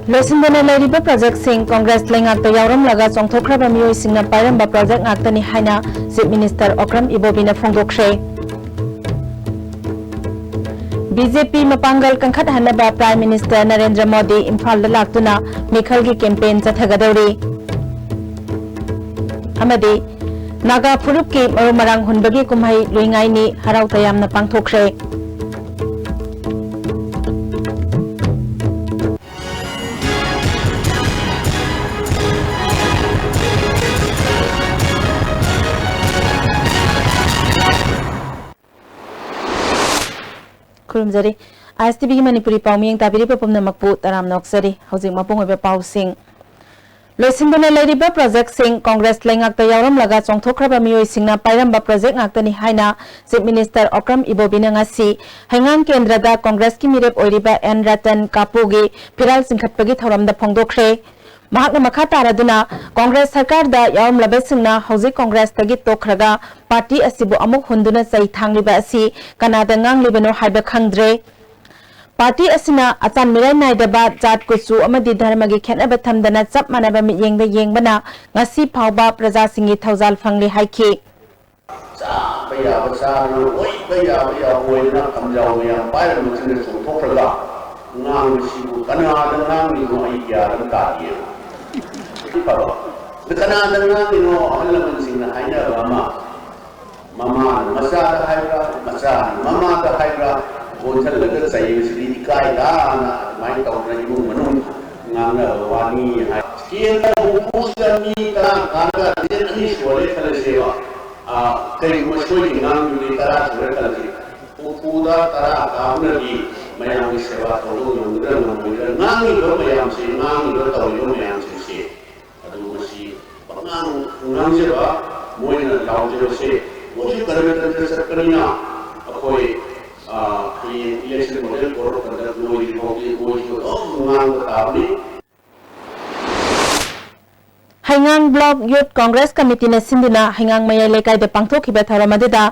लोसिंदने लेरिबा प्रोजेक्ट सिंह कांग्रेस लेंगाक्ता यावरम लगा चोंथोख्रबा मियोय सिंगना पायरंबा प्रोजेक्ट ngakतनी हाइना चीफ मिनिस्टर ओक्रम इबोबीना फोंदोख्रे बीजेपी मपांगल कंखत हनबा प्राइम मिनिस्टर नरेंद्र मोदी इम्फाल लाक्तुना मिखल की कैंपेन चथगदौरी अमदी नागा फुरुप की मरुमरांग हुनबगी कुमहै लुइंगाइनी हराव तयामना पांगथोख्रे खुरुमजरी आईएसटीवी की मणिपुरी पाउमियंग ताबिरिबा पुमनमकपु तराम नोक्सरी हौजिक मपुंग ओइबा पाउसिंग लोसिंदने लेरिबा प्रोजेक्ट सिंह कांग्रेस लेंगाक्ता यावरम लगा चोंथोख्रबा मियोय सिंगना पायरंबा प्रोजेक्ट ngakतनी हाइना चीफ मिनिस्टर ओक्रम इबोबीना ngasi हाइंगांग केंद्रदा कांग्रेस की मिरेप ओइरिबा एन रतन कापुगी फिराल सिंखटपगी थौरमदा फोंदोख्रे महात्मा मखा तारादुना कांग्रेस सरकार दा यावम लबेसिंगना हौजिक कांग्रेस तगी तोखरगा पार्टी असिबु अमुक हुंदुना चै थांगलिबा असि कनादा nganglibano हाइबा खंगद्रे पार्टी असिना अचान मिराय नायदबा जात कुचु अमदि धर्मगी खेनबा थमदना चप मानबा मियेंगदा येंगबना ngasi फावबा प्रजा सिंगी थौजाल फंगली हाइखि भैया बसा ओइ भैया ओइना कमजाव मिया pier मुचिन सोथोखरगा ngang kanada ngang ai yaran tadia paro kanada ngang halaman singna haina mama masa da haira masa mama da haira bonthal laga sai sri kai da na mai taw na ibu manun ngang wani hai kien da pusami ta kana din ni sore thale sewa kai masoi ngang ni tara sore thale puda tara kaunagi मैंने सेवा तौर नांगी ma'am से नांगी तौर मैम से नांगजेब मोइन लाउजेबसे मोदी गवर्नमेंट सरकारना अखोई election model code conduct Modi Heingang block youth Congress committee ने सिंधुना हाइंगांग मया लेकाय दे पांगथोखिबा थौरमदुदा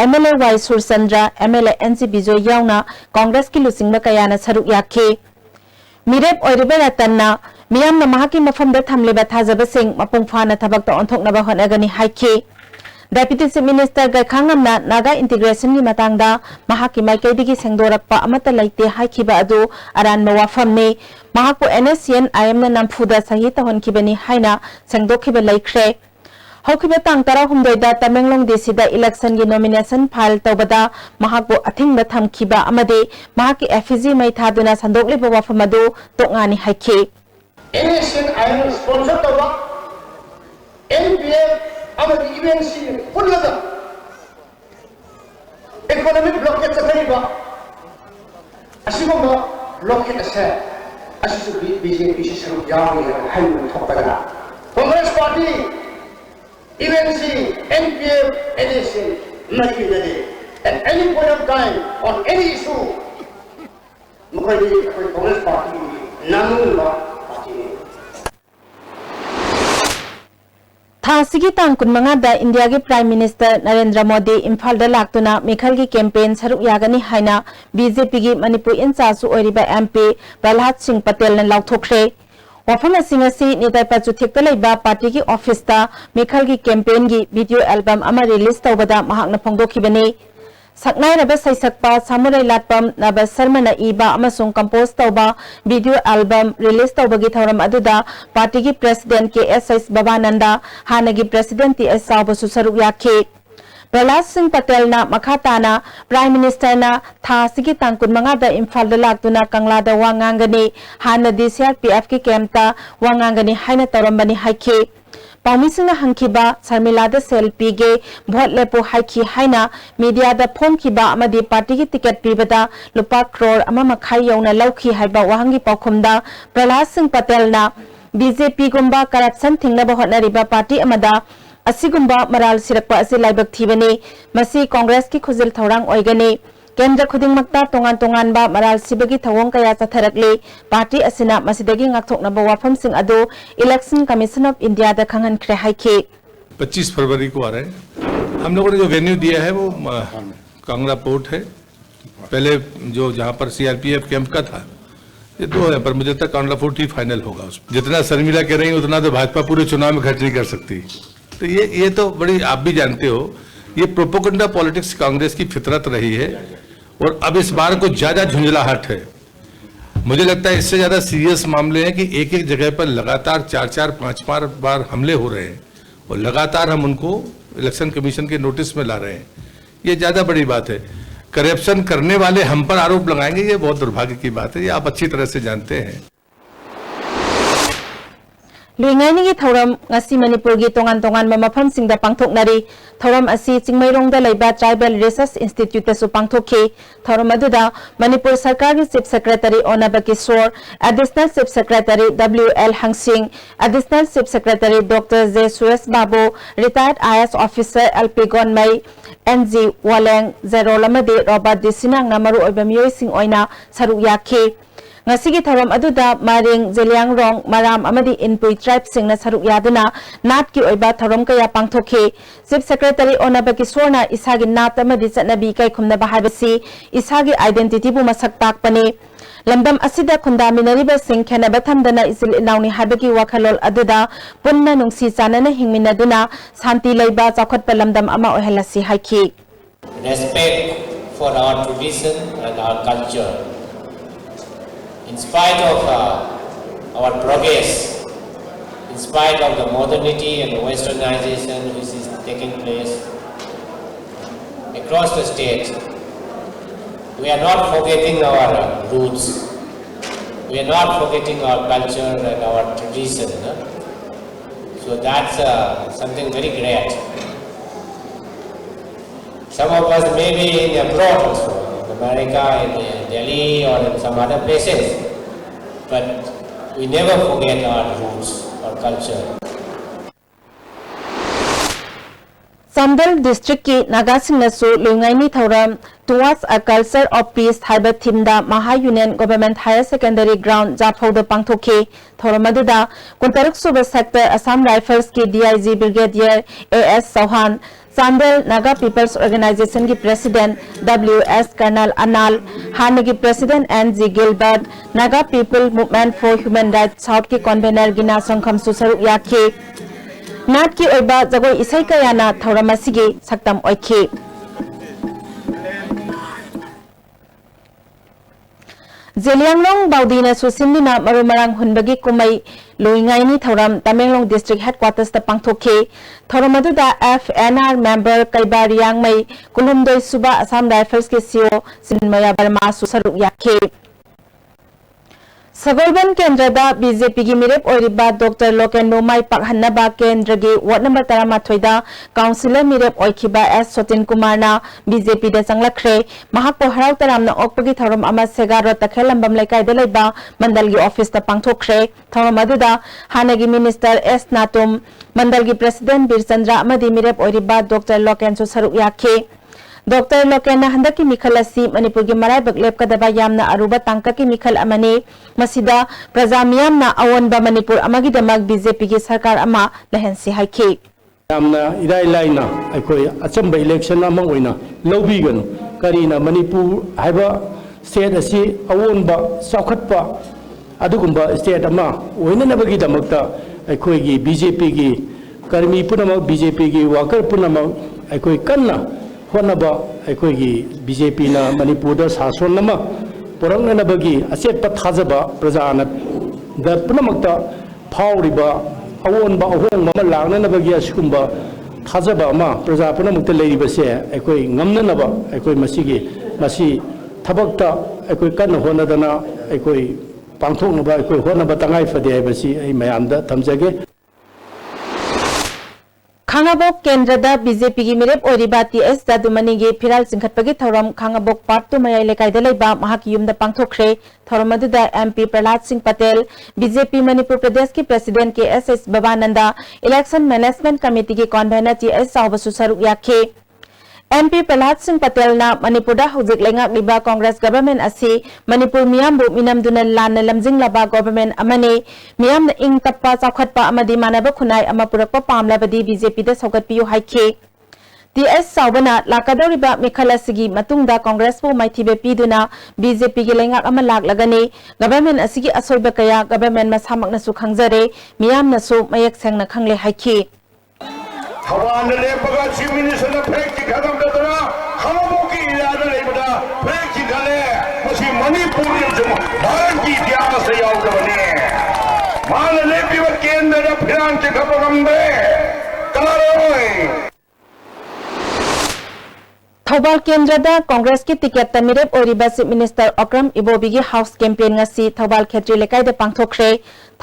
MLA Y Surchandra MLA NC Bijoy यावना कांग्रेस की लुसिंगबा कयाना सरुक याखे मिरेप ओइरिबा रतनना मियामना महाकी मफमदा थमलेबा थाजबसिंग मपुंग फाना थबकता ओंथोकनबा होनगनी हाइखे डेप्यूटी चीफ मिनिस्टर गैखांगमना नागा इंटीग्रेशन की मतंगदा महाकी माइकैदिगी सेंगदोरकपा अमता लैते हाइखिबा अदु अरानबा वाफमने महाकु एनएससीएन आईएमना नमफुदा सही तहनखिबनी हाइना सेंगदोखिबा लैख्रे हौखिबा तांग 16 तमेंगलोंग डीसीदा इलेक्शन की नॉमिनेशन फाइल तौबदा महाकु अथिंगबा थमखिबा अमदे महाकी एफजी मैथादुना संदोकलिबा वाफम अदु तोंगानी हाइखे एनएससीएन आईएम स्पॉन्सर तौबा एनपीएफ अमदी इवेंट सी पुनलगा इकोनॉमिक ब्लॉकेज चथरिबा असिगुम्बा ब्लॉकेज असे असिसु बीजेपी से सरुक यावि हाइनु थोपगा कांग्रेस पार्टी इवेंट सी एनपीएफ एनएससी मकी दे at any point of time on any issue Mukherjee Congress party नामुला थासिगी Thang कुनमंगादा India के प्राइम मिनिस्टर नरेंद्र मोदी इम्फाल दा लाक्तुना मिखल की कैंपेन सरुक यागनी हाइना बीजेपी की मणिपुर इंचार्ज ओइरिबा एमपी प्रहलाद सिंह पटेल ने लाउथोख्रे वफम सिंह असि निताई पचुथेक्ता लेबा पार्टी की ऑफिस ता मिखल की कैंपेन की वीडियो एल्बम अमा रिलीज तौबदा महाकना फोंदोखिबने सकनाइरबा सैसकपा सामुराई लाटपम नबा शर्मना इबा अमसुंग कंपोज तौबा वीडियो एल्बम रिलीज तौबगी थौरम अदुदा पार्टी की प्रेसिडेंट के एस बाबानंदा हानगी प्रेसिडेंट टी एस साबसु सरुक याखे प्रहलाद सिंह पटेल ना मखाताना प्राइम मिनिस्टर ना थासिगी तांकुन मंगादा इम्फाल दा लाक्तुना कंगलादा वांगांगनी हानदी सीआरपीएफ की कैंपता वांगांगनी हाइना तौरमबनी हाइखे पाउमिसिंगना हंखिबा शर्मिलादा सेल पीगे भोट लेपो हाइखि हाइना मीडियादा फोमखिबा अमदी पार्टी की टिकट पीबदा लुपा करोड़ अमा मखाई यौना लौखि हाइबा वाहंगी पाउखुमदा प्रहलाद सिंह पटेल ना बीजेपी गुम्बा करप्शन थिंगनबा होटनरिबा पार्टी अमदा असिगुम्बा मराल सिरक्पा असि लाइबक थीबनी मसी कांग्रेस की खुजिल थौरांग ओइगनी केंद्र खुदिंगमक्ता तोंगान तोंगानबा मराल सिबगी थवोंग कया चथरकले पार्टी असिना मसिदगी ngakthoknaba wafamsing adu election commission of India दा खंगनख्रे हाइखे 25 फरवरी को आ रहे हैं। हम लोगों ने जो वेन्यू दिया है वो कांगड़ा पोर्ट है। पहले जो जहां पर सीआरपीएफ कैंप का था ये 2 है, पर मुझे तक कांगड़ा पोर्ट ही फाइनल होगा। जितना शर्मिला कह रही है उतना तो भाजपा पूरे चुनाव में खर्च नहीं कर सकती। तो ये तो बड़ी, आप भी जानते हो, ये प्रोपोगंडा पॉलिटिक्स कांग्रेस की फितरत रही है और अब इस बार को ज्यादा झुंझलाहट है। मुझे लगता है इससे ज्यादा सीरियस मामले हैं कि एक एक जगह पर लगातार 4-4, 5-5 बार हमले हो रहे हैं और लगातार हम उनको इलेक्शन कमीशन के नोटिस में ला रहे हैं। ये ज्यादा बड़ी बात है। करप्शन करने वाले हम पर आरोप लगाएंगे, ये बहुत दुर्भाग्य की बात है। ये आप अच्छी तरह से जानते हैं। लुइंगाइनी की थौरम ngasi मणिपुर की तोंगान तोंगान मफम सिंगदा पांगथोकनारी थौरम असि चिंगमैरोंगदा लैबा ट्राइबल रिसर्च इंस्टीट्यूट तसु पांगथोखे। थौरम अदुदा मणिपुर सरकार की चीफ सेक्रेटरी ओनाबा Kishore, additional chief secretary WL Hangsing, additional chief secretary doctor J Suresh Babu, retired IAS officer LP Gonmei, NG Waleng, Jerol अमदे रॉबर्ट डिसिनांगना मरु ओइबा मियोइसिंग ओइना सरुक याखे। ngasi gi thorom aduda maring jeliangrong maram amadi inpui tribe singna saruk yaduna nat ki oiba thorom kaya pangthokhe chief secretary onaba kisorna isagi nat amadi chanabi kai khumna bahabasi isagi identity bu masak takpane lamdam asida khundaminari ba sing khena bathamdana isil inauni habagi wakhalol aduda punna nungsi chanana hingminaduna santi leiba chakhatpa lamdam ama ohelasi haiki. Respect for our tradition and our culture. In spite of our progress, in spite of the modernity and the westernization which is taking place across the state, we are not forgetting our roots, we are not forgetting our culture and our tradition. So that's something very great. Some of us may be in abroad also, in America, in Delhi or in some other places, but we never forget our roots, our culture. Samdal district ki Nagasing nasu lungaini thauram towards a culture of peace haiba thimda Maha Union Government Higher Secondary Ground Japhauda pangthokhe. Thauramada kuntaruk suba sector Assam Rifles ki DIG Brigadier AS Chauhan, Samdal Naga People's Organization ki President WS Colonel Anal, Hani ki President NG Gilbert, Naga People Movement for Human Rights South ki convener Gina Songkham Susaruk yakhe. नाट की ओइबा जगोई इसै कयाना थौरमसिगे सक्तम ओइखे। जेलियांगलोंग बाउदीना सुसिंदिना मरुमरांग हुनबगी कुमै लोइंगाइनी थौरम Tamenglong district headquarters ता पांगथोखे। थौरमदुदा FNR member कैबारियांगमै कुलुमदोई सुबा Assam rifles के CO सिनमया Burma सुसरुक याखे। सगोलबन केंद्र BJP की मिरेप ओरिबा doctor लोकेनो माई पाखन्नबा केंद्र की वार्ड नंबर 13 काउंसिलर मिरेप ओइखिबा S सतिन कुमारना बीजेपी दा चंगलखरे महाकपो हराव तरामना ओकपगी थौरम अमा सेगारो तखेलंबम लेकाइदा लेबा मंडल की ऑफिस ता पांगथोखरे। थौरम अदुदा हानगी मिनिस्टर S नातुम, मंडल की प्रेसिडेंट बीरचंद्र अमदी मिरेप ओरिबा डॉक्टर लोकेन सरुक याखे। डॉक्टर लोकेन हंदक की मिखल असी मणिपुर की मराइबक लेपकदबा यामना अरुबा तांक की मिखल अमने मसिदा प्रजा मियामना अवनबा मणिपुर अमगिदमक बीजेपी की सरकार अमा लहनसी हाइखे। यामना इराई लाइना अखोय अचंबा इलेक्शन अमा ओइना लौबीगनु करीना मणिपुर हाइबा स्टेट असी अवनबा चौखटपा अदुगुंबा स्टेट अमा ओइननबगिदमकता अखोय की बीजेपी की कर्मी पुनमक बीजेपी की वर्कर पुनमक अखोय कन्ना होनबा अखोय की बीजेपी ना मणिपुर शासन नमा पुरंगनबगी असेट थाजबा प्रजाना द पुनमक्ता फावरिबा अवोनबा अहोंबा लांगनबगी असुकुंबा थाजबा अमा प्रजा पुनमक्ता लेरिबसे अखोय ngमननबा अखोय मसी थबक्ता अखोय कन्न होनदना अखोय पांथोकनबा अखोय होनबा तंगाई फदे हाइबसी मयामदा थमजगे। खांगाबोक केंद्र बीजेपी की मिरेप ओरिबा टीएस जादुमनी की फिराल चिंखटपगी थौरम खांगाबोक पार्ट 2 मयाई लेकाइदा लेबा महाकी युमदा पांगथोखरे थौरम अदुदा एमपी प्रहलाद सिंह पटेल बीजेपी मणिपुर प्रदेश की प्रेसिडेंट के एसएस बाबानंदा इलेक्शन मैनेजमेंट कमेटी की कन्वेनर टीएस सावबसु सरुक याखे एमपी प्रहलाद सिंह पटेल ना मणिपुर हौजिक लेंगाक्लिबा कांग्रेस गवर्नमेंट असी मणिपुर मियामबु मिनमदुना लान लमजिंगलाबा गवर्नमेंट अमने मियाम इंग तप्पा चाखटपा अमदी मानब खुनाई अमा पुरकपा पामलाबदी बीजेपी दा सौगतपियु हाइखे टीएस सावबना लाकदौरिबा मिखल असिगी मतुंगदा कांग्रेस बु माइथिबे पीदुना बीजेपी की लेंगाक अमा लागलगनी गवर्नमेंट असिगी असोइबा कया गवर्नमेंट मसामकनसु खंगजरे मियामनसु मयक सेंगना खंगले हाइखे Hawan lepaga chief minister na fake ki khadam da dara khamabo ki irada nahi bata fake ki khale masi manipur jo bharat ki इतिहास से याद बने मान ले भी वो केंद्र ना फिरान के खबरम दे कलारोय थौबाल केंद्र कांग्रेस की टिकेट तमिरेप ओरिबा चीफ मिनिस्टर अक्रम इबोबी की house campaign ngasi Thoubal Khetri Leikai दे पांगथोखरे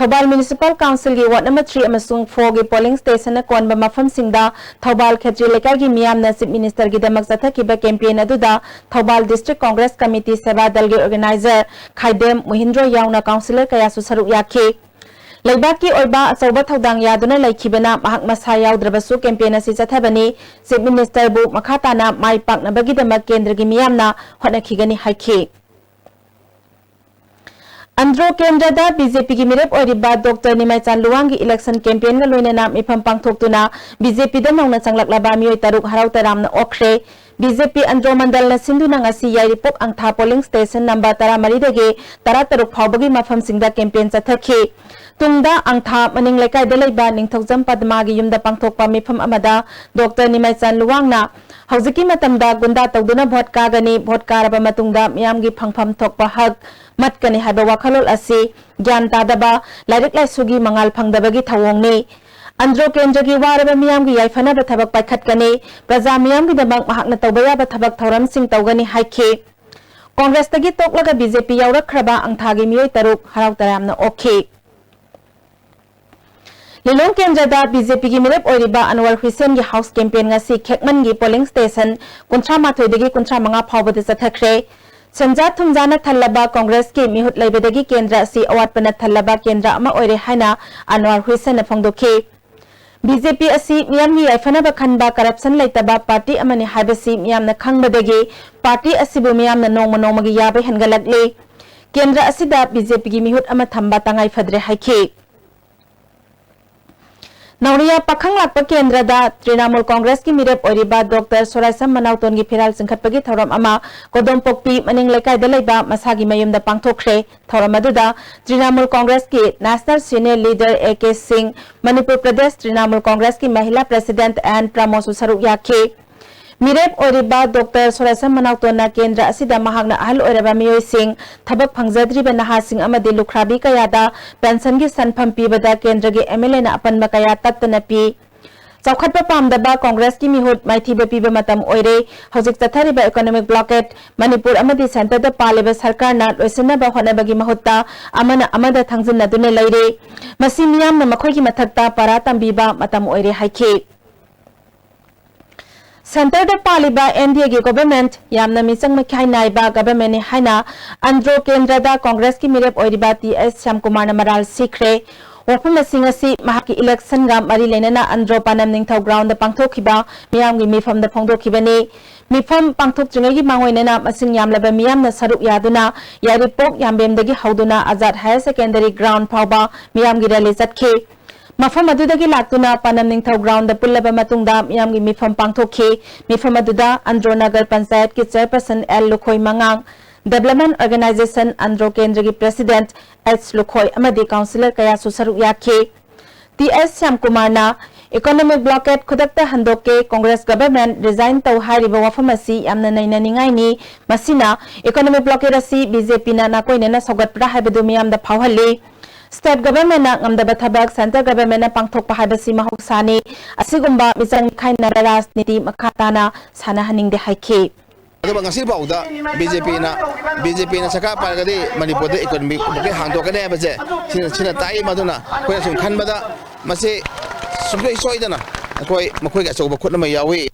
थौबाल म्युनिसिपल काउंसिल की वार्ड नंबर 3 अमसुंग 4 की पोलिंग स्टेशन कोनबा मफम सिंगदा थौबाल खेत्री लेकाई की मियाम चीफ मिनिस्टर की दमक चथकिबा कैंपेन अदुदा थौबाल डिस्ट्रिक्ट कांग्रेस कमिटी सेवा दल के ऑर्गेनाइजर खाइदेम महिंद्र यावना काउंसिलर कयासु सरुक याखे लेबाकी ओइबा अचौबा थौदांग यादुना लैखिबना महक मसा याउद्रबसु कैंपेन असि चथबनी चीफ मिनिस्टर बु मखाताना माइ पाकनबगिदमक केंद्र की मियामना होनखिगनी हाइखे अंद्रो केंद्र बीजेपी की मिरेप ओरिबा डॉक्टर निमाइचान लुवांग की इलेक्शन कैंपेन लोइना मिफम पांगथोक्तुना बीजेपी दमौना चंगलक्लाबा मियोय तरुक हराव तरामना ओखरे बीजेपी अंद्रो मंडल सिंधुना ngasi Yairipok Angtha polling station number 13 दगे 13 फावबगी मफम सिंगदा कैंपेन चथखि तुंगदा अंगथा मनिंग लेकाइदा लेबा निंगथौजम पद्मा की युमदा पांगथोकपा मिफम अमदा डॉक्टर निमाइचान लुवांगना हौजिकी मतमदा गुंडा तौदुना भोट कागनी भोट कारबा मतुंगदा मियामगी फंगफम थोकपा हक मतकनी हाबा वाखलोल असि ज्ञान तादबा लाइरिक लाइसुगी मंगाल फंगदबगी थवोंगनी अंद्रो केंद्र की वारबा मियामगी याइफनबा थबक पाइखटकनी प्रजा मियामगी दमक महकना तौबयाबा थबक थौरम सिंह तौगनी हाइखे कांग्रेस तगी तोकलगा बीजेपी यावरखरबा अंगथागी मियोय तरुक हराव तरामना ओखे लिलोंग केंद्र बीजेपी की मिरेप ओरिबा अनवर हुसैन की हाउस कैंपेन ngasi खेकमन की पोलिंग स्टेशन 38 35 फावबद चथखरे संजा थुमजाना थल्लबा कांग्रेस के मिहुत लेबेदगी केंद्र से अवाटपना थल्लबा केंद्र अमा ओइरे हाइना अनवर हुसैन फोंदोखे बीजेपी असि मियामगी याइफनबा खनबा करप्शन लेतबा पार्टी अमनि हाइबसि मियामना खंगबदगी पार्टी असिबु मियामना नोंमगी याबे हनगलकले केंद्र असिदा बीजेपी की मिहुत अमा थंबा तंगाई फद्रे हाइखे नौरिया पखंग लाप केंद्र तृणमूल कांग्रेस की मिरेप ओरिबा डॉक्टर सोराइसम मनाउतोन की फिराल सिंखटपगी थौरम अमा कोदम पोक्पी मनिंग लेकाइदा लेबा मसागी मयुमदा पांगथोखरे थौरम अदुदा तृणमूल कांग्रेस के नेशनल सीनियर लीडर एके सिंह मणिपुर प्रदेश तृणमूल कांग्रेस की महिला प्रेसिडेंट एंड प्रमोसु सरुक याखे मिरेप ओरिबा डॉक्टर सोराइसम मनाउतोना केंद्र असिदा महागना अहल ओरबा मियोय सिंह थबक फंगजद्रिबा नहासिंग अमदि लुखराबी कयादा पेंशन की सनफम पीबदा केंद्र के एमएलए ना अपनबा कया तत्तना पी चौखटपा पामदबा कांग्रेस की मिहुत माइथिबा पीबा मतम ओइरे हौजिक चथरिबा इकोनॉमिक ब्लॉकेट मणिपुर अमदि सेंटर दा पालेबा सरकार ना लोइसनबा होनबगी महुत्ता अमना अमदा थंगजिनदुने लैरे मसी मियाम ना मखोय की मथक्ता पारा तंबीबा मतम ओइरे हाइखे सेंटर द पालिबा एनडीए की गवर्नमेंट यामना मिचंग मखाई नाइबा गवर्नमेंट ने हाइना अंद्रो केंद्र दा कांग्रेस की मिरेप ओरिबा टीएस श्यामकुमार न मराल सिखरे वफम सिंगसी महाकी इलेक्शन गा मरी लेना अंद्रो पानम निंगथौ ग्राउंड पांगथोखिबा मियामगी मिफम द फोंदोखिबने मिफम पांगथोकत्रिंगगी मांगोइनेना मसिंग यामलबा मियामना सरुक यादुना यारिपोक यामबेमदगी हौदुना आजाद हायर सेकेंडरी ग्राउंड फावबा मियामगी रैली चतखे मफम अदुदगी लाक्तुना पानम निंगथौ ग्राउंड पुल्लबा मतुंगदा मियामगी मिफम पांगथोखे मिफम अदुदा अंद्रो नगर पंचायत की chairperson L Lukhoi Mangang development organisation Andro केंद्र की प्रेसिडेंट एच लुखोई अमदी काउंसिलर कया सुसरुक याखे टीएस श्यामकुमारना इकोनॉमिक ब्लॉकेट खुदक्ता हंदोके कांग्रेस गवर्नमेंट रिजाइन तौ हारिबा वफम असि यामना नैनानिंगाइनी मसिना इकोनॉमिक ब्लॉकेट असि बीजेपी ना नाकोइनेना सौगतप्रा हाइबदु मियामदा फावहल्ली स्टेट गवर्नमेंट ना ngमदबा थबक सेंट्रल गवर्नमेंट ना पांगथोकपा हाइबसि महौसानी असिगुम्बा मिचंग खाइना राजनीति मखाताना सानाहनिंगदे हाइखे बीजेपी ना सरकार पारगदी मणिपुर इकोनॉमिक बुके हांदोकने बजे सिना ताई मदुना कोया सुम खनबदा मसे सुमदे सोइदना ꯑꯩꯈꯣꯏ ꯃꯈꯣꯏꯒꯤ ꯑꯆꯧꯕ ꯈꯨꯠ ꯑꯃ ꯌꯥꯎꯏ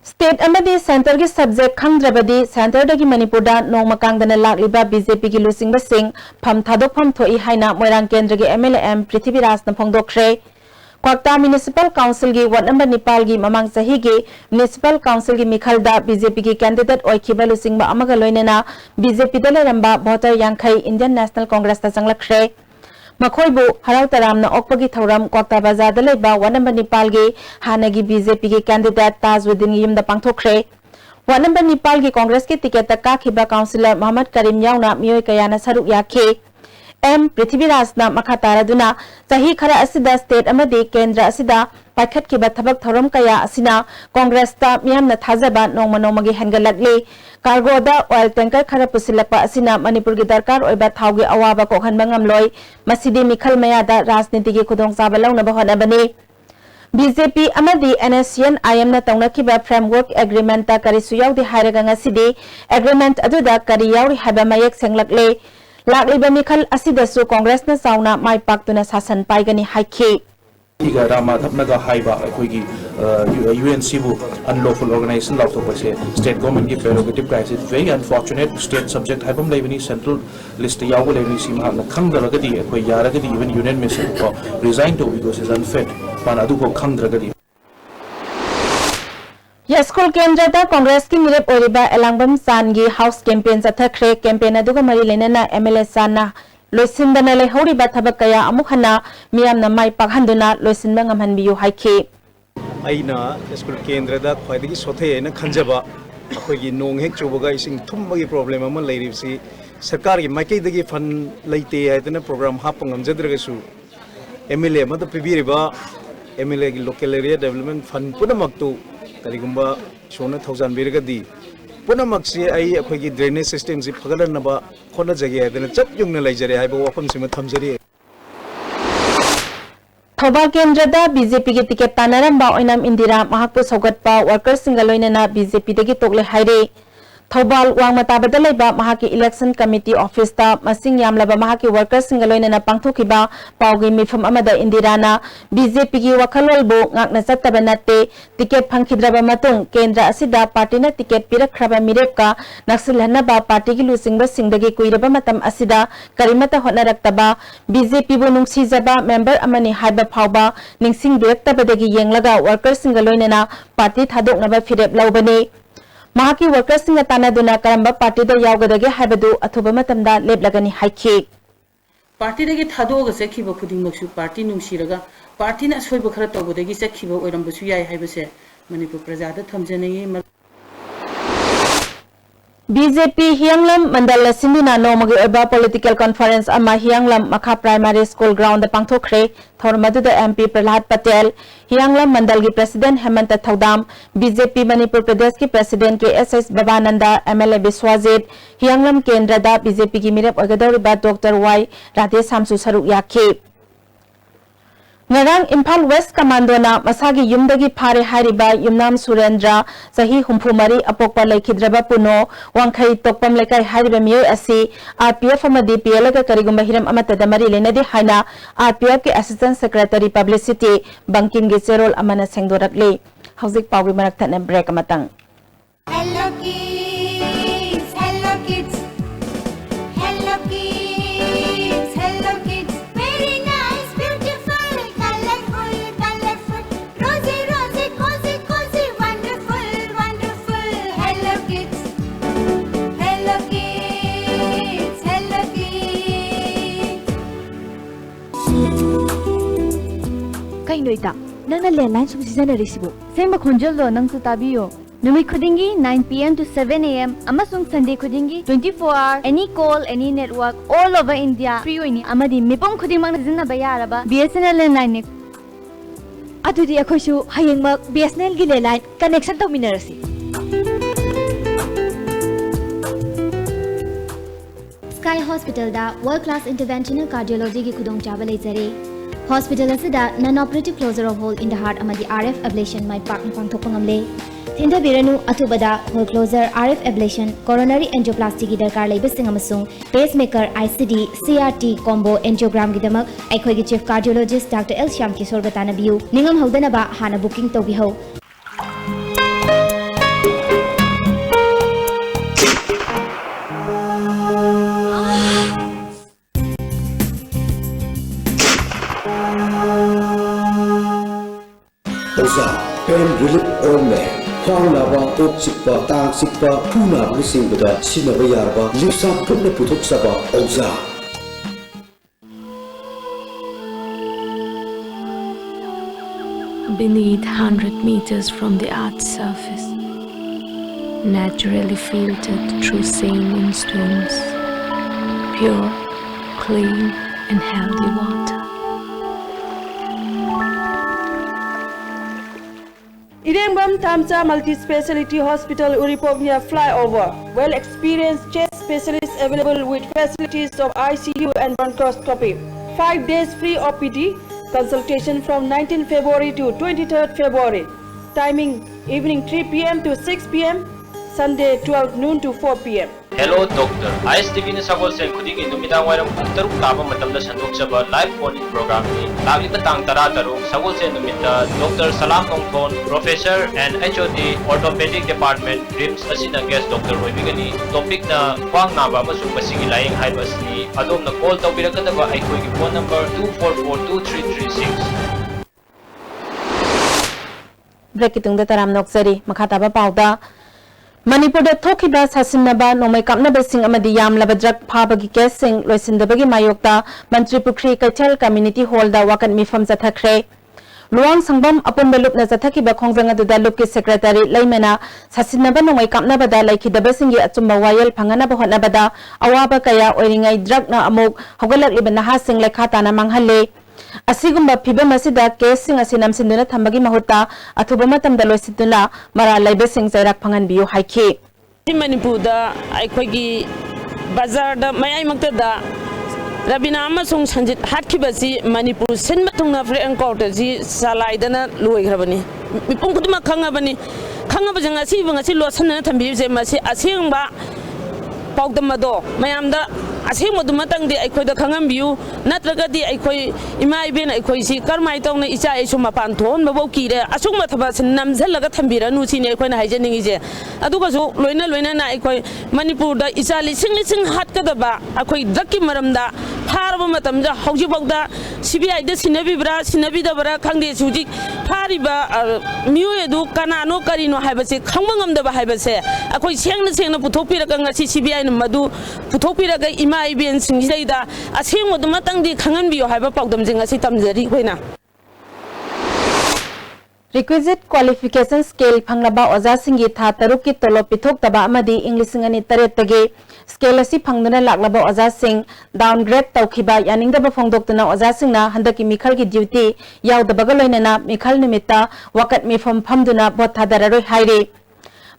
State amadi center gi subject khangdrabadi center dagi Manipur da nongma kangdana lakliba BJP gi lusingba sing pham thadok pham thoi haina Moirang Kendra gi MLM Prithvi Raj na phongdokre Kwakta Municipal Council gi Ward number Nepal gi mamang sahi gi Municipal Council gi Mikhal da BJP gi candidate oikhiba lusingba amaga loinena BJP da leramba voter yangkhai Indian National Congress ta changlakre Makhoibu harau taram na okpagi thauram Kwakta Bazar da leba Ward number Nepal gi hanagi BJP gi candidate Tajwuddin gi yumda pangthokre Ward number Nepal gi Congress ki ticket ta kakhiba councillor Muhammad Karim yauna miyoi kayana saruk yakhe M Prithvi Raj na makataraduna sahi khara asida state amadi kendra asida paikhat ki bathabak thoram kaya asina Congress ta miyam na thajaba nongma nongmagi hengalakli cargo da oil tanker khara pusilakpa asina Manipur gi darkar oiba thaugi awaba ko hanba ngamloi masidi mikhal maya da rajniti gi khudong saba launa ba honabani BJP amadi NSCN IM na tawnakiba framework agreement ta karisu yaudi hairaga ngasidi agreement aduda kari yauri haba mayek senglakle Lakliba Mikhal asidasu Congress na sauna mai paktuna sasan paigani haikhi Iga Rama Thapnaga Haiba Aikoigi UNC bu unlawful organization lautopase state government ki prerogative guys is very unfortunate state subject haibam leibani central list yawo leibani sima na khangdaragadi akoi yaragadi even union mission ko resign to because is unfit pan adu ko khangdragadi Yaskol Kendra da Congress ki mirep oriba elangbam sangi house campaign sathakre campaign aduga mari lenana MLA sana loisindana le horiba thabak kaya amukhana miyam na mai pakhanduna loisinba ngamhanbiyu haikhi aina Yaskol Kendra da khwaidagi sothe na khanjaba akoigi nong hek chubaga ising thumbagi problem ama leiribsi sarkar gi maikei dagi fund leite aitana program hapangam jadragasu MLA ma da pibiriba MLA gi local area development fund punamaktu Kaligumba Shona Thousand Birgadi Punamaxi ai akoigi drainage system si phagalanaba khona jage adana chap yungna laijare haiba wafam sima thamjari Thobal Kendra da BJP gi ticket tanaramba oinam Indira mahakpu sogatpa workers singaloinana BJP dagi tokle haire Thobal wangmata badalaiba mahaki election committee office ta masing yamlaba mahaki workers singaloinana pangthokiba paugi mifam amada Indirana BJP gi wakhalolbu ngakna chattaba natte ticket phangkhidraba matung kendra asida party na ticket pirakhraba mirepka naksilhanaba party gi lusingba singdagi kuiraba matam asida karimata honaraktaba BJP bu nungsijaba member amani haiba phauba ningsing direktabadagi yenglaga workers singaloinana party thadoknaba firep laubani Mahaki workers singa tanaduna karamba party da yawgadage haibadu athuba matamda leblagani haikhi party dagi thadoga sekhiba khudingmaksu party nungsiraga party na soiba khara tawbadagi sekhiba oirambasu yai haibase Manipur prajada thamjanai BJP Hianglam Mandala Sinduna Nomagi Oba Political Conference Ama Hianglam Makha Primary School Ground the Pangthokre Thormadu the MP Prahlad Patel Hianglam Mandalgi President Hemanta Thaudam BJP Manipur Pradesh ki President SS Babananda MLA Biswajit Hianglam Kendra da BJP ki Mirep Ogadoriba Dr. Y Radhe Samsu Saruk Yakhi Ngarang Imphal West Commando na masagi yumdagi phare hariba Yumnam Surendra sahi humphumari apokpa laikhidraba puno wangkhai tokpam lekai hariba miyoi asi RPF amadi PL ga karigumba hiram amata damari lenadi haina RPF ke Assistant Secretary Publicity Banking ge Cherol amana sengdorakle hauzik pawgi marak thana break amatang Hello kids Hello kids Hello kids Hello kids very nice beautiful colorful colorful rosy rosy cozy cozy wonderful wonderful Hello kids Hello kids Hello kids Kai noita nana landline sum season risibo sema khonjol do nang su tabiyo Numi khudingi 9 p.m. to 7 a.m. Amasung Sunday khudingi 24 hour any call any network all over India free oini amadi mipom khudimang na bayaraba BSNL line ne adudi akhoisu hayengmak BSNL gi line connection to minarasi Sky Hospital da world class interventional cardiology gi khudong chaba leizare Hospital asida non operative closure of hole in the heart amadi RF ablation my park pangthok pangamle Thindabiranu atubada hole closer RF ablation coronary angioplasty ki darkar leibasing amasung pacemaker ICD CRT combo angiogram gi damak aikhoi gi chief cardiologist Dr. L Shyam Kishore gatana biu ningam hodana ba hana booking to biho Pain relief ointment. Khwang naba, tok sikpa, tang sikpa, phuna busing bada sinaba yarba, lipsa phutna puthok saba auza. Beneath 100 meters from the Earth's surface, naturally filtered through sand stones, pure, clean, and healthy water. Irengbam Tamsa Multi-Speciality Hospital Uripognia flyover. Well-experienced chest specialists available with facilities of ICU and bronchoscopy. 5 days free OPD. Consultation from 19 February to 23rd February. Timing evening 3 p.m. to 6 p.m. Sunday 12 noon to 4 p.m. Hello Doctor. ISTV ne sagol sen khuding indumida wairam taruk taba matamda sandok chaba live phone program ni lagli batang tara taruk sagol sen indumida Dr. Salam Kongthon Professor and HOD Orthopedic Department Ribs asina guest doctor hoibigani topic na khwang naba amasung masigi laing haibasni adom na call tawbirakadaba aikoi gi phone number 24423336 Breaking the Taram Noxari Makataba Pauda Manipur da thokiba sasinaba nomai kapnaba sing amadi yamlaba drug phabagi casing loisindabagi mayokta Mantri Pukri Kaichal Community Hall da wakan mifam jathakre Luang sangbam apun balup na jathakiba khongjanga duda lup ki secretary laimena sasinaba nomai kapnaba da laikidaba singi achumba wayel phangana ba hotnaba da awaba kaya oiringai drug na amuk hogalak liba naha sing lekhata na manghalle Asigumba phibam asida casing asinam sinduna thambagi mahutta athuba matamda loisiduna mara laibe sing jairak phangan biu haiki Manipur da aikhoigi bazar da mayai makta da Rabina amasung sanjit hatkibasi Manipur sinma tungna free encounter ji salaidana luigrabani mipung kudima khangabani khangabajanga si bangasi losanna thambi je masi asingba paudamado mayamda asing modumatang di aikoi da khangam biu natraga di aikoi imai ben aikoi si karmai tong na icha ai suma pan thon mabo ki re asung ma thaba sin namjalaga thambira nu si ne aikoi na haijening ije aduga su loina na aikoi Manipur da icha lising hat ka da ba aikoi dakki maramda pharba matam ja hauji bogda CBI da sinabi da bara khangde suji phariba miu edu kanano karino haibase khangmangam da ba haibase aikoi sengna puthokpira ka ngasi CBI na madu puthokpira ga imai ben singida asing modumatang di khangan biyo haiba pawdam jinga si tamjari hoina Requisite qualification scale phanglaba oja singi tha taruk ki tolo pithok taba amadi English ngani taret tagi scale asi phangnuna laklaba oja sing downgrade tawkhiba yaningdaba phongdoktuna oja singna handaki mikhal gi duty yawdabaga loinana mikhal nimita wakat mifam phamduna bot thadararoi haire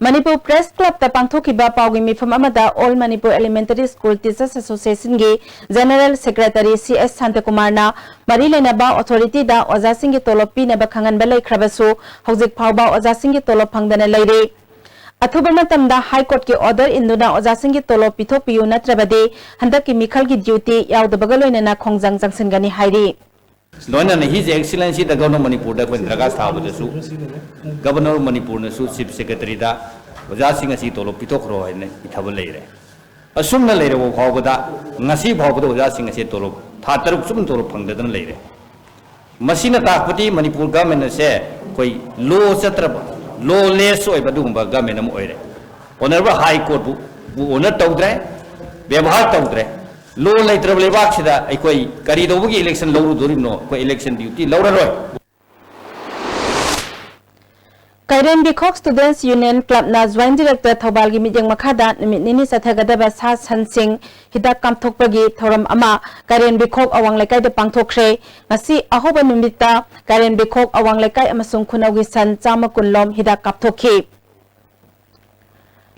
Manipur Press Club ta pangthokiba pawgi mifam amada All Manipur Elementary School Teachers Association gi General Secretary CS Santakumar na marilena ba authority da oja singi tolopi na ba khangan ba laikhrabasu hojik phawba oja singi tolop phangdana laire athuba matamda High Court ki order induna oja singi tolop pithok piyu natrabade handaki mikhal gi duty yawdabaga loinana khongjang jangsingani hairi Loina na his excellency the governor Manipur da kwen draga sabu da su governor Manipur na su chief secretary da oja singa si tolo pitok ro ne ithabal leire asum na leire wo phaw da ngasi phaw da oja singa si tolo tha taruk sum tolo phangda dan leire masina takpati Manipur government se koi law chatra law less oi ba dum ba government am oire honorable high court bu honor tawdre ବ୍ୟବହାର tawdre law later lebak sida aikoi kari dobugi election lawru dorino ko election duty lawraroi Kairen Bikhok Students Union Club na Joint Director Thobal gi mijeng makhada nimit nini sathagadaba sa sansing hidak kamthokpagi thoram ama Kairen Bikhok awang lekai de pangthokre ngasi ahoba numita Kairen Bikhok awang lekai amasung khunawgi san chama kunlom hidak kapthokhi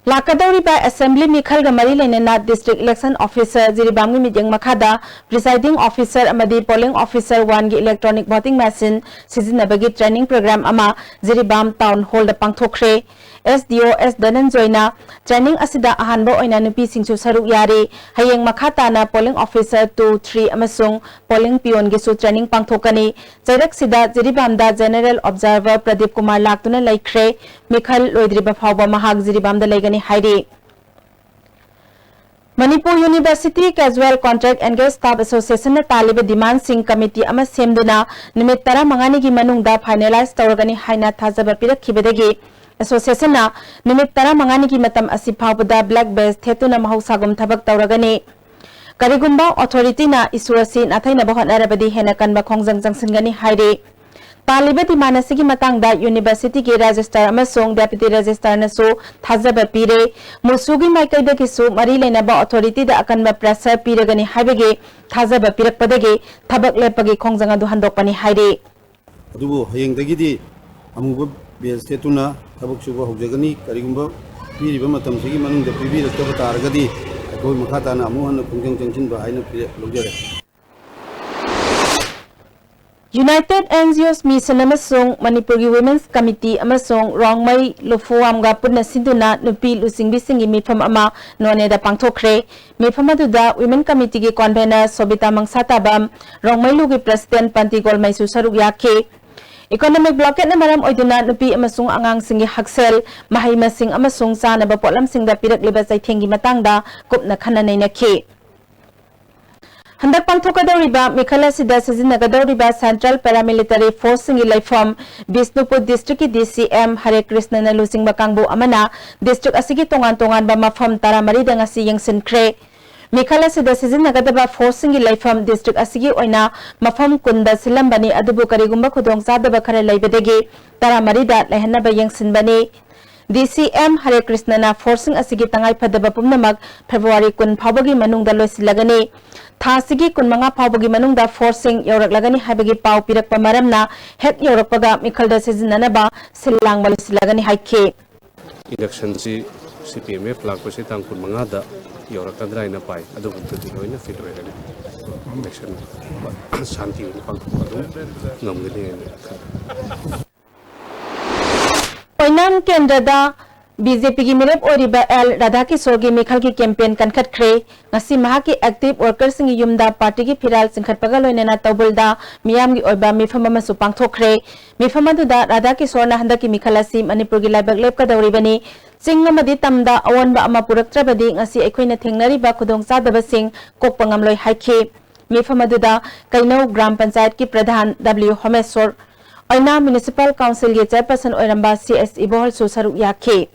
Lakadori by Assembly Mikhal Gamari Lenena District Election Officer Ziribamgi Mijeng Makhada Presiding Officer Amadi Polling Officer 1 gi Electronic Voting Machine Sizinabagi Training Program ama Ziribam Town Hall da pangthokre SDO S Dananjoyna training asida ahanba oina nupi singchu saruk yari hayeng makhatana polling officer 2 3 amasung polling pion gisu training pangthokani jairak sida jiribamda general observer Pradeep Kumar laktuna laikre mikhal loidriba phawba mahak jiribamda laigani hairi Manipur University Casual Contract Engaged Staff Association na taliba demand sing committee ama semduna nimit 15 gi manungda finalize tawragani haina thajaba pirakhibadagi association na nimit 15 gi matam asi phawbada black badge thetuna mahausagum thabak tawragani karigumba authority na isurasi nathaina bahonarabadi hena kanba khongjang jangsinggani hairi Taliba di mana sigi matangda university ki registrar amasung deputy registrar nasu thajaba pire musugi maikaida kisu mari lenaba authority da akanba pressure piragani haibege thajaba pirakpadagi thabak lepagi khongjanga du handokpani hairi adubu hayengdagidi amuba bes tetuna thabak suba hogjagani karigumba piriba matam sigi manungda pibirakaba taragadi akoi makhatana amu hanu khongjang jangchinba haina pire lojare United NGOs Mission amasung Manipur Women's Committee amasung Rongmai Lufuamga punna sinduna nupi lusingbisingi mifam ama noneda pangthokre mifam aduda Women Committee gi convener Sobita Mangsatabam Rongmai lugi President Panti Golmai su saruk yakhe Economic blockade na maram oiduna nupi amasung angang singi haksel mahai masing amasung sana ba potlam singda pirak liba saithengi matangda kupna khananai nakhe Handak pangthokadoriba Mikhala sida sizinnagadoriba Central Paramilitary Force singi laifom Bisnupur District DCM Hare Krishna na lusingba kangbu amana district asigi tongan ba mafam taramari da ngasi yengsinkre Mikhala sida sizinnagadaba force singi laifom district asigi oina mafam kunda silambani adubu karigumba khudong sadaba khare laibedegi taramari da lehanaba yengsinbani DCM Hare Krishna na forcing asigi tangai phadaba pumnamak February kun phawbagi manungda loisilagani thasigi kun manga phawbagi manungda forcing yoraklagani habagi paw pirakpa maramna hek yorakpaga mikhalda sizinanaba sillang balosilagani haikhe election si CPMF lakpasi tang kun manga da yorakandra ina pai adu buntu loina fit hoigani election shanti pangthokadu ngamgani Oinam Kendrada BJP ki mirep oriba L Radhakishore gi Mikhal ki campaign kankat khre ngasi maha ki active workers singi yumda party ki phiral singkhat pagal loinena tawbulda miyam gi oiba mifam ama su pangthokre mifam aduda Radhakishore na handa ki Mikhal asi Manipur gi laibak lep ka dawribani sing amadi tamda awonba ama puraktrabadi ngasi aikhoina thengnari ba khudong sadaba sing kokpangam loi haikhe mifam aduda Kainau Gram Panchayat ki Pradhan W Homeswar Oina Municipal Council ye chairperson oiramba CSE bohol su saruk yakhe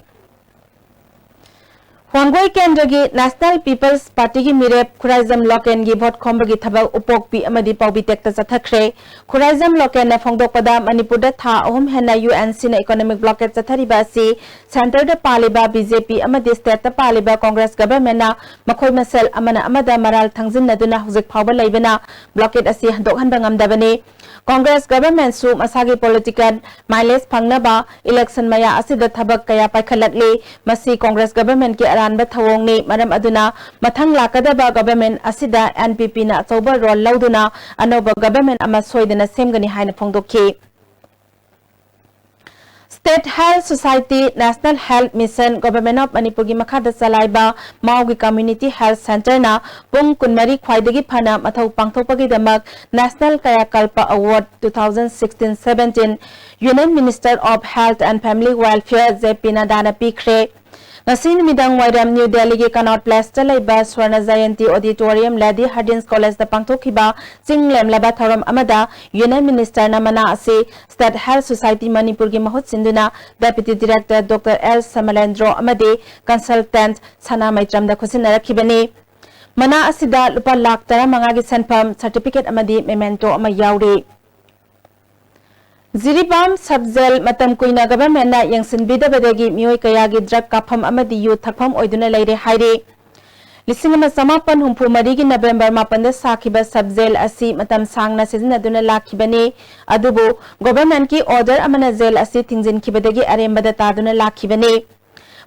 Hwangoi Kendra gi National People's Party gi mirep Khuraizam Loken gi vote khomba gi thabak upokpi amadi pawbi tekta chathakre Khuraizam Loken na phongdokpada Manipur da tha ahum hena UNC na economic blockade chathariba si center da paliba BJP amadi state da paliba Congress government na makhoi masel amana amada maral thangjin naduna hujik phawba laibana blockade asi handok handang amdabani Congress government su masagi political mileage phangnaba election maya asida thabak kaya paikhalatli masi Congress government ki aranba thawongni maram aduna mathang lakadaba government asida NPP na achauba role lauduna anoba government ama soidana semgani haina phongdokhi State Health Society National Health Mission Government of Manipur gi makhada chalaiba Maugi Community Health Center na pung kunmari khwaidagi phana mathau pangthopagi damak National Kayakalpa Award 2016-17 Union Minister of Health and Family Welfare JP Nadana Pikre Nasin midang wairam New Delhi ki Connaught Place chalaiba Swarna Jayanti Auditorium Lady Hardins College da pangthokhiba Singlem laba thoram amada Union Minister na mana ase State Health Society Manipur gi mahut sinduna Deputy Director Dr. L Samalendro amade Consultant Sana Maitram da khusin rakhibani mana asida lupa lakh 15 gi sanfam certificate amadi memento ama yauri Ziribam Subjel Matam Kuina Government na Yangsin Bidabadagi Mioi Kayagi Drug Kapam Amadi Youth Thakpam Oiduna Laire Haire Lisingama Samapan Humpu Marigi November Mapanda Sakiba Subjel Asi Matam Sangna Sizinaduna Lakibani Adubu Government ki order Amana Zel Asi Tingzin Kibadagi Arembada Taduna Lakibani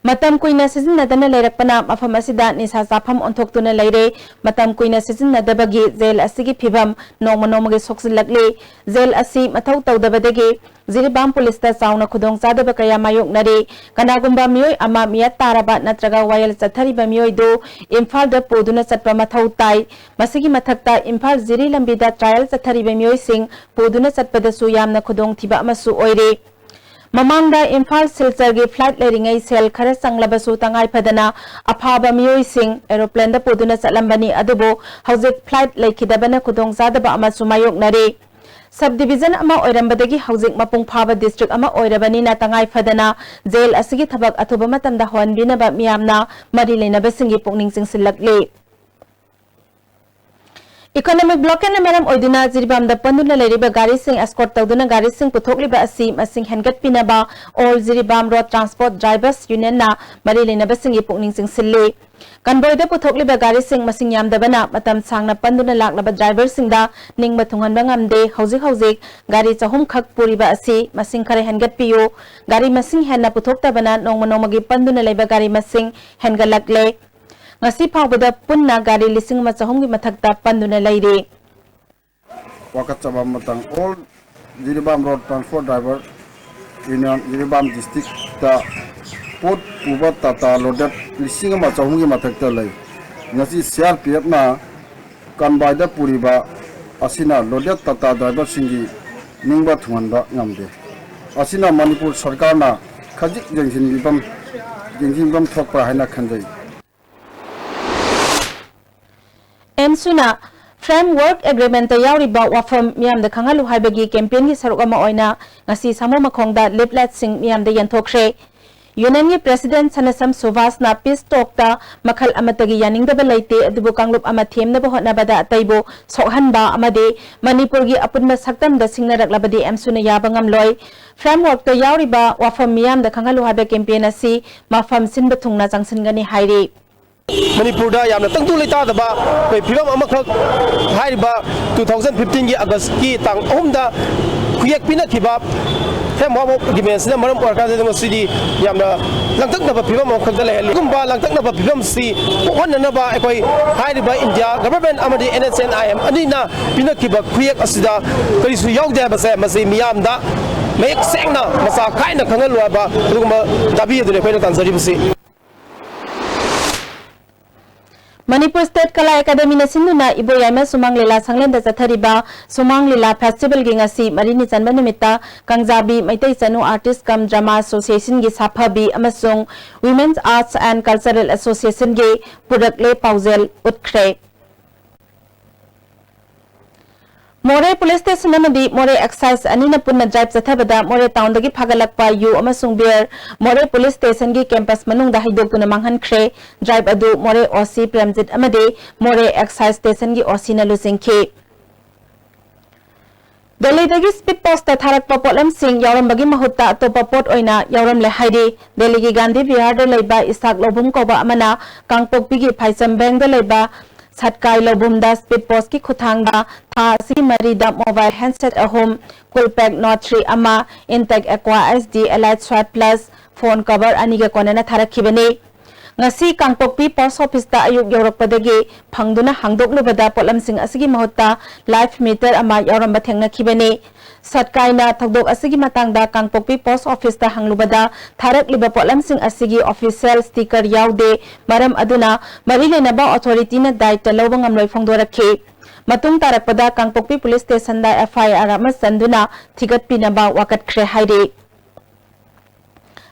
Matam kuina sizinadana leirakpana mafam asida nisa safam onthoktuna leire matam kuina sizinadabagi zel asigi phibam nongma nongmagi soksilakle zel asi mathau tawdabadagi Ziribam police ta sauna khudong sadaba kaya mayoknari kanagumba miyoi ama miyat taraba natraga wayal chathariba miyoi do Imphal da poduna chatpa mathau tai masigi mathakta Imphal ziri lambida trial chathariba miyoi sing poduna chatpada su yamna khudong thiba amasu oire Mamangda Imphal Silchar gi flight leringai sel khara sanglabasu tangai phadana aphaba miyoi sing aeroplane da poduna chatlambani adubo hauzik flight laikhidabana khudong sadaba amasu mayoknari Subdivision ama oirambadagi hauzik mapung phaba district ama oirabani na tangai phadana jail asigi thabak athuba matamda honbinaba miyamna mari leinaba singi pungning singsilakle Economic blockade na meram oiduna Ziribam da panduna leiriba gari sing escort tawduna gari sing puthokliba asi masing hengat pinaba all Ziribam road transport drivers union na mari leinaba singi pungning singsille Kanboy da puthokliba gari sing masing yamdabana matam sangna panduna laklaba driver singda ningba thunghanba ngamde hauzik gari chahum khak puriba asi masing khare hengat piyo gari masing henna puthoktabana nongma nongmagi panduna leiba gari masing hengalakle ngasi phawbada punna gari lising ma chahum gi mathakta panduna leire wakat chaba matang all Ziribam road transport driver union Ziribam district ta pot puba tata lodet lising ma chahum gi mathakta lei ngasi CRPF na kanbaida puriba asina lodet tata driver singi ningba thunganba ngamde asina Manipur sarkar na khajik jengsin bam thokpa haina khanjai Emsuna framework agreement yauriba wafam miyam da khangalu haibagi campaign gi saruk ama oina ngasi samo makhongda leaflet sing miyam da yanthokre Union gi president Sanasam Suvas na peace talk ta makhal amatagi yaningdaba leite adubu kanglup ama themnaba hotnabada ataibo sokhanba amade Manipur gi apunma saktam da singnaраklabadi emsuna yabangam loi framework ta yauriba wafam miyam da khangalu haiba campaign asi mafam sinba thungna changsingani hairi Manipur da yamna tangtu leita daba koi phibam amakhak haiba 2015 gi August ki tang ahumda khuyak pina khiba hem wa agreement na maram par ka de masidi yamna langtak na phibam amakhak da le gumba langtak na phibam si wan na ba koi haiba India government amadi NSNIM anina pina khiba khuyak asida kari su yaw de ba se masi miyam da mek sengna masa khaina khangal wa ba duguma dabi de koi na tanzari bisi Manipur State Kala Academy na sinduna iboyama sumang lila sanglenda chathariba sumang lila festival gi ngasi marini chanba numita Kangjabi Maitai Chanu Artist Cum Drama Association gi saphabi amasung Women's Arts and Cultural Association gi purakle paujel utkre More police station amadi more excise anina punna drive chathabada more town dagi phagalakpa yu amasung bear more police station gi campus manungda haidokuna manghan khre drive adu more OC Premjit amadi more excise station gi OC na lusingki Delhi dagi speed post ta tharakpa potlam sing yawram bagi mahutta atopa pot oina yawram le haidi Delhi gi Gandhi Vihar da leiba Isak Lobum koba amana Kangpokpi gi Phaisam Bank da leiba Satkai Lobumda speed post ki khuthangda tha si marida mobile handset ahom kulpak not 3 ama Intech Aqua SD Elite Swat Plus phone cover aniga konana tharakhibani ngasi Kangpokpi post office ta ayuk yorakpadagi phangduna hangdoklubada potlamsing asigi mahutta live meter ama yauramba thengna khibani Satkai na thakdok asigi matangda Kangpokpi post office ta hanglubada tharak liba potlamsing asigi official sticker yaude maram aduna marile naba authority na daita lobang amloi phongdorakhi matung tarakpada Kangpokpi police station da FIR ama sanduna thigat pinaba wakat khre haide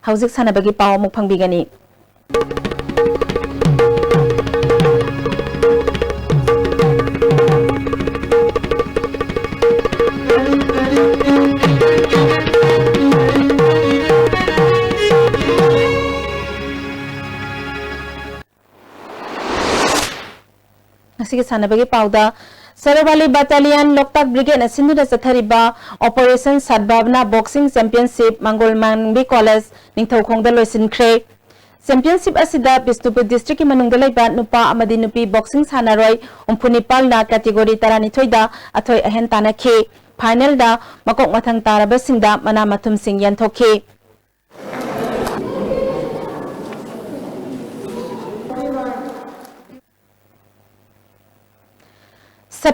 hauzik sanabagi paw muk phangbigani Sige sana bagi pauda Sarawali Battalion Loktak Brigade na sinduna chathariba Operation Sadbhavna Boxing Championship Mangolmangbi College ningthaukhongda loisinkhre Championship asida Bisnupur district ki manungda leiba nupa amadi nupi boxing sanaroi umphunipal na category 12 da athoi ahen tanakhi final da makok mathang taraba singda mana mathum sing yanthokhi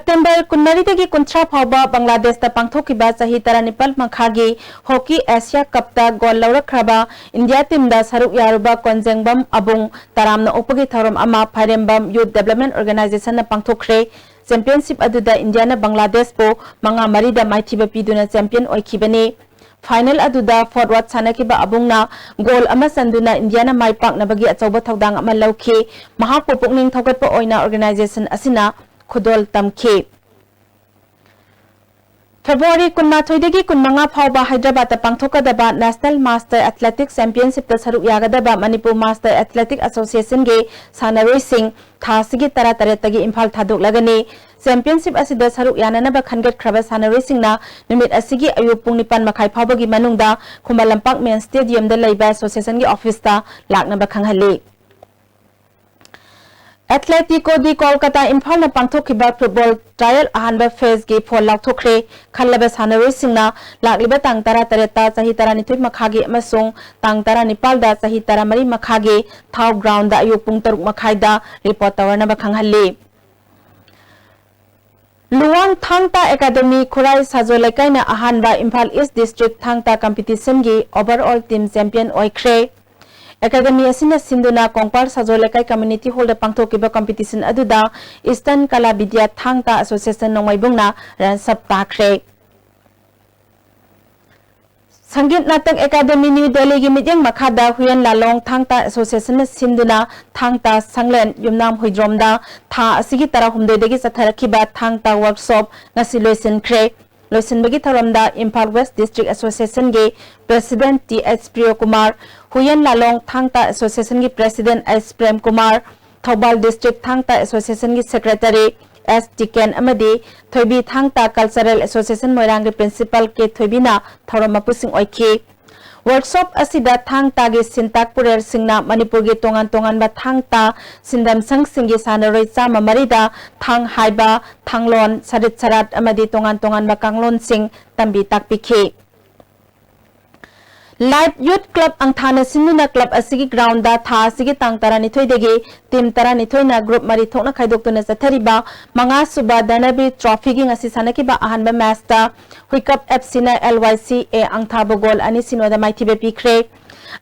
September kunmaridagi kunthra phawba Bangladesh ta pangthokiba sahi 19 makhagi Hockey Asia Cup ta gol lawrakraba India team da saruk yaruba konjengbam abung taramna opagi thoram ama Phairembam Youth Development Organization na pangthokre Championship aduda India na Bangladesh po manga marida maithiba piduna champion oikhibani Final aduda forward sanakiba abungna goal ama sanduna India na maipak na bagi achauba thodang ama lawki mahakpo pukning thogatpa oina organization asina Khudol Tamke February kunmathoi kunmanga phawba Hyderabad ta pangthokadaba National Master Athletics Championship ta saruk yagadaba Manipur Master Athletic Association ge sanaroi sing thasigi tara tagi Imphal thadok lagani Championship asida saruk yananaba khangat khraba sanaroi singna numit asigi ayu pung 9 makhai phawbagi manungda Khumbalampak Main Stadium da leiba association ge office ta laknaba khanghali Atletico di Kolkata Imphal na pangthokiba football trial ahanba phase ge phol lakthokre khallaba sanaroi singna lakliba tang tara tareta sahi tara nithoi makhagi amasung tang tara nipal da sahi tara mari makhagi thau ground da ayu pung taruk makhai da report tawarna ba khanghalli Luang Thangta Academy Khurai Sajolaikai na ahanba Imphal East District Thangta competition ge overall team champion oikhre Academy asina sinduna Kongpar Sajolaikai community hall da pangthokiba competition aduda Eastern Kala Vidya Thangta Association nongaibungna ran sap takhre Sangit Natak Academy New Delhi gi midyang makhada Huyan Lalong Thangta Association na sinduna Thangta Sanglen Yumnam Huidromda tha asigi tara humdoi degi satharakiba Thangta workshop ngasi loisin khre loisin bagi tharamda Imphal West District Association ge President T.H. Priyo Kumar Huyan Lalong Thangta Association gi President S. Prem Kumar Thobal District Thangta Association gi Secretary S. Tiken Amadi Thoibi Thangta Cultural Association Moirang Principal K. Thoibina Thoramapusing Oiki Workshop asida Thangta gi Sintak Purer Singna Manipur gi tongan ba Thangta Sindam Sang Singi Sanaroi Chama Marida Thang Haiba Thanglon Sarit Sarat Amadi tongan ba Kanglon Sing Tambi Takpikhi Light Youth Club Angthana Sinduna Club asigi ground da tha asigi tang tara nithoi degi team tara nithoi na group mari thokna khaidokuna sathariba manga suba Danabi Trophy gi ngasi sanakiba ahanba match ta Huikup FC na LYC a angthaba goal ani sinoda maithibe pikre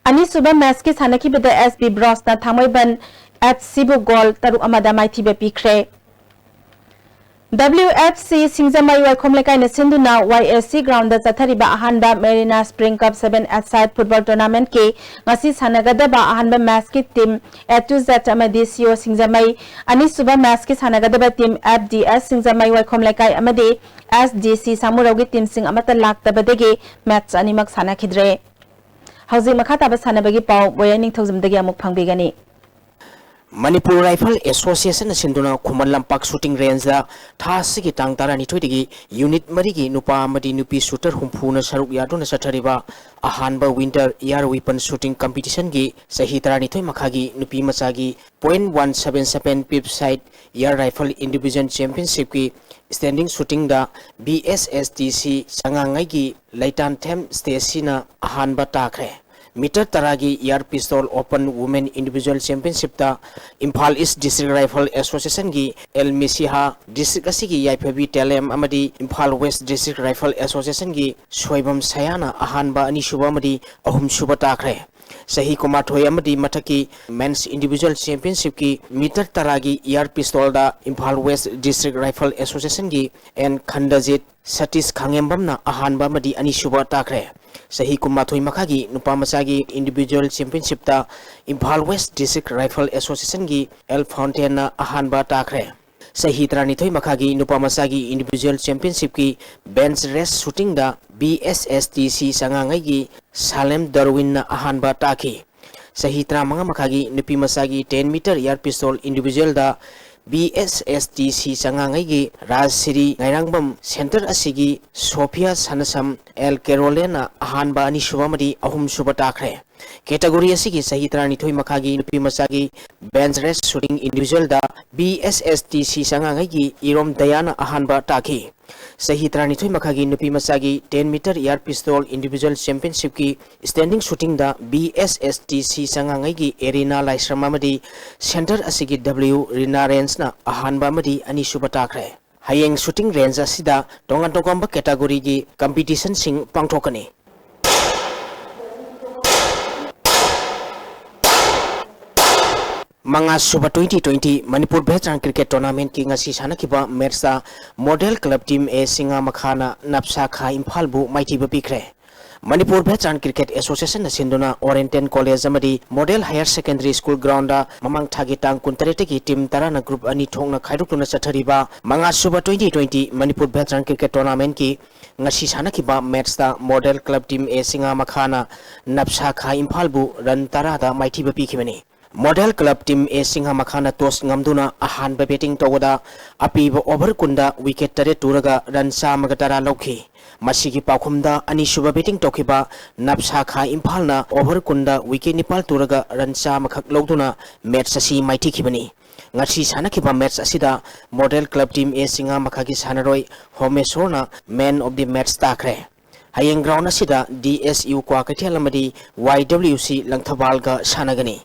ani suba match ki sanakiba da SB Bros na thamaiban FC bu goal taru amada maithibe pikre WFC Singzamai Wakomlekai na sinduna YSC ground da chathariba ahanba Marina Spring Cup 7 at-side football tournament ke ngasi sanagadaba ahanba match ki team A2Z amadi CO Singzamai ani suba match ki sanagadaba team FDS Singzamai Wakomlekai amadi SDC Samuraugi team sing amata laktabadegi match animak sanakhidre hauji makhataba sanabagi pau boyaning thojumdagi amuk phangbigani Manipur Rifle Association sinduna Khuman Lampak shooting range da thasigi tang tara ni thoidigi unit marigi nupa amadi nupi shooter humphuna saruk yaduna sathariba ahanba winter air weapon shooting competition gi sahi tara ni thoi makhagi nupi machagi .177 pip side air rifle individual championship gi standing shooting da BSSTC sangangai gi Laitan Them Stacina ahanba takhre Meter Taragi Air Pistol Open Women Individual Championship ta Imphal East District Rifle Association gi El Misiha District asigi Yaipabi Telem amadi Imphal West District Rifle Association gi Soibam Sayana ahanba ani suba amadi ahum suba takre Sahi Kumathoi amadi mathaki Men's Individual Championship ki Meter Taragi Air Pistol da Imphal West District Rifle Association gi and Khandajit Satish Khangembam na ahanba amadi ani suba takre Sahi Kumathoi makhagi nupa machagi individual championship ta Imphal West District Rifle Association gi El Fountain na ahanba takre Sahi Tranithoi makhagi nupa machagi individual championship ki bench race shooting da BSSTC sangangai gi Salem Darwin na ahanba takhi Sahi Tramanga makhagi nupi machagi 10 meter air pistol individual da BSSTC sangangai gi Rajsiri Ngairangbam Center asigi Sophia Sanasam El Carolina ahanba ani subamadi ahum suba takre category asigi sahi trani thoi makhagi nupi machagi bench race shooting individual da BSSTC sangangai gi Irom Dayana ahanba takhi sahi trani thoi makhagi nupi machagi 10 meter air pistol individual championship ki standing shooting da BSSTC sangangai gi Erina Laisramamadi center asigi W Rina Range na ahanba madi ani suba takre hayeng shooting range asida tongan tongamba category gi competition sing pangthokani Manga Suba 2020 Manipur Veteran Cricket Tournament ki ngasi sanakiba Mersa Model Club Team A Singa Makhana Napsa Kha Imphal bu maiti ba pikre Manipur Veteran Cricket Association na sinduna Oriental College amadi Model Higher Secondary School ground da mamang thagi tang kuntarete ki team tarana group ani thongna khairukuna chathariba Manga Suba 2020 Manipur Veteran Cricket Tournament ki ngasi sanakiba match da Model Club Team A Singa Makhana Napsa Kha Imphal bu run tara da maiti ba pikibani Model Club Team A Singha Makhana tos ngamduna ahan ba betting tawada apiba over kunda wicket tare turaga run samagatara lokhi masigi pakhumda ani suba betting tokiba napsa kha imphalna over kunda wicket nipal turaga run samakhak loduna match asi maiti khibani ngasi sanakiba match asida Model Club Team A Singha Makhagi sanaroi Homesorna man of the match takre hayeng ground asida DSU kwa kathel amadi YWC Langthawal ga sanagani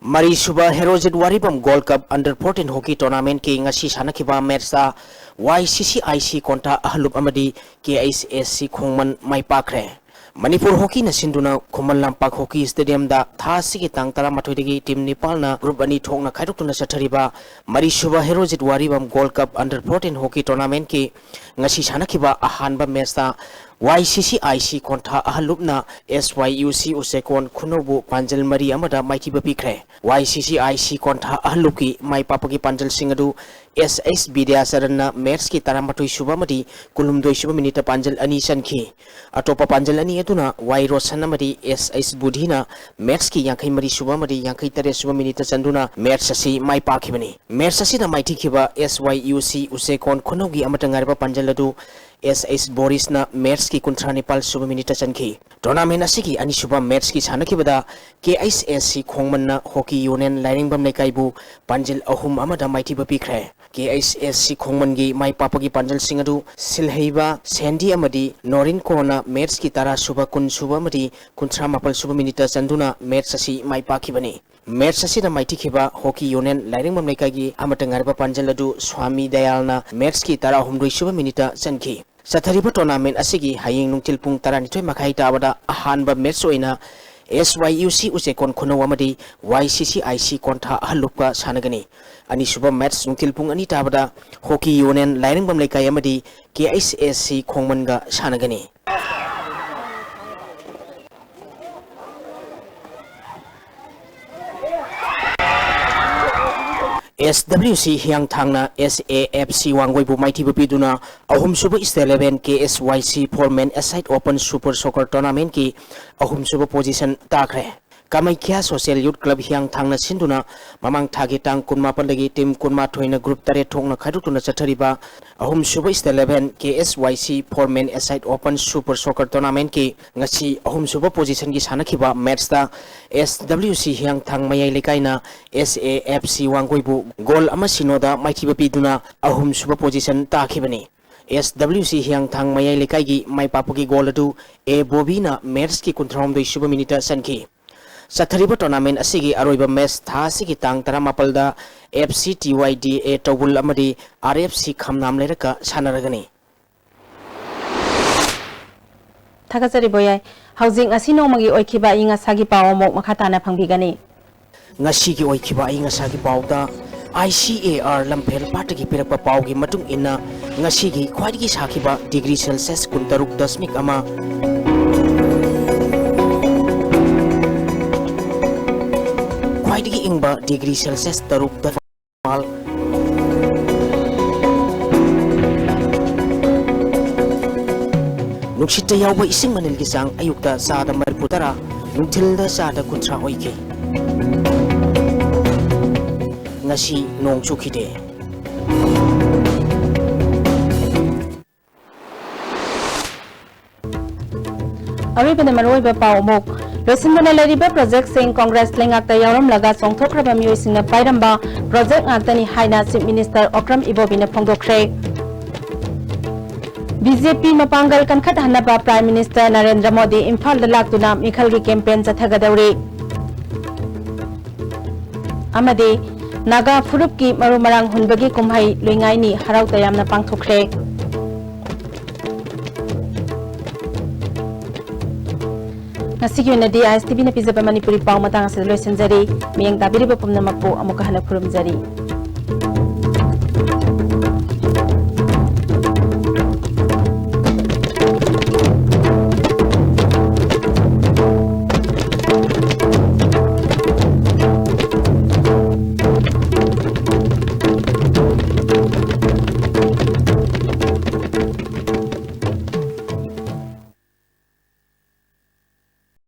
Mari Suba Herojit Waribam Gold Cup Under 14 Hockey Tournament ki ngasi sanakiba match da YCCIC konta ahlup amadi KSSC khongman mai pakre Manipur Hockey na sinduna Khuman Lampak Hockey Stadium da thasi ki tang tara mathoidagi team Nepal na group ani thongna khairukna sathariba Mari Suba Herojit Waribam Gold Cup Under 14 Hockey Tournament ki ngasi sanakiba ahanba match da YCCIC konta ahalupna SYUC usekon khunobu panjal mari amada maiti bapikre YCCIC konta ahaluki mai papagi panjal singadu SS Bidya Saranna match ki taramatoi subamadi kulumdoi suba minute panjal ani sankhi atopa panjal ani aduna Y Rosan amadi SS Budhina match ki yankai mari subamadi yankai tare suba minute chanduna match asi mai pakhibani match asi na maiti khiba SYUC usekon khunogi amata ngarba panjal adu SS Boris na match ki kuntra Nepal suba minute chankhi tournament asigi ani suba match ki sanakibada KSSC khongman na hockey union lairingbam lekaibu panjil ahum amada maiti bapikre KSSC khongman gi mai papagi panjal singadu silheiba Sandy amadi Norin Kona match ki tara suba kun suba amadi kuntra mapal suba minute chanduna match asi mai pakibani match asida maiti khiba hockey union lairingbam lekagi amata ngarba panjal adu Swami Dayal na match ki tara humdoi suba minute chankhi Sathariba tournament asigi hayeng nungtil pung taranitoi makai tabada ahanba match oina SYUC usekon khono amadi YCCIC konta ahalupka sanagani ani suba match nungtil pung ani tabada hockey union lairingbam lekai amadi KSSC khongmanga sanagani SWC Hyang Thangna SAFC Wangwaibu Maiti Bupiduna Ahum Suba East 11 KSYC Foreman Aside Open Super Soccer Tournament ki Ahum Suba position takre Kamaikya Social Youth Club Hyang Thangna Sinduna Mamang Thagi Tang Kunma Pandagi Team Kunma Thoina Group Tare Thongna Khairutuna Chathariba Ahum Suba East 11 KSYC Foreman Aside Open Super Soccer Tournament ki ngasi Ahum Suba position ki sanakiba match da SWC Hyang Thang Mayai Lekaina SAFC Wanggoibu goal ama sinoda maithiba piduna ahum suba position takhibani SWC Hyang Thang Mayai Lekai gi mai papugi goal adu A Bobina match ki kunthrom doi suba minute sanki Sathariba tournament asigi aroiba match tha asigi tang tara mapalda FC TYDA Tawul amadi RFC khamnam leraka sanaragani Thakasari boyai housing asino magi oikiba inga sagi pawo mok makhatana phangbigani ngasi gi oikiba inga sagi pawda ICAR Lampel Pataki Pirapa Paugi Matung Inna ngasi gi khwaidigi sakiba degree Celsius kuntaruk dasmik ama khwaidigi ingba degree Celsius taruk dafal nuksita yawba ising manil gisang ayukta sada marputara nungtilda sada kuntra oike ngasi nong chukide Aribana Maroiba Paumok Losindana Lariba Project Sing Congress Lengakta Yaram Laga Songthokraba Myoisingna Pairamba Project Antani Haina Chief Minister Okram Ibobina Phongdokre BJP Mapangal Kankhat Hanaba Prime Minister Narendra Modi Imphal da Laktuna Mikhalgi campaign Chathagadawri amade naga furup ki maru marang hunbagi kumhai loingai ni harau tayamna pangthokre ngasigi na DISTV na pizaba Manipuri pau matang sa loisenjari miyang tabiri ba pumna mapo amuka hana khurumjari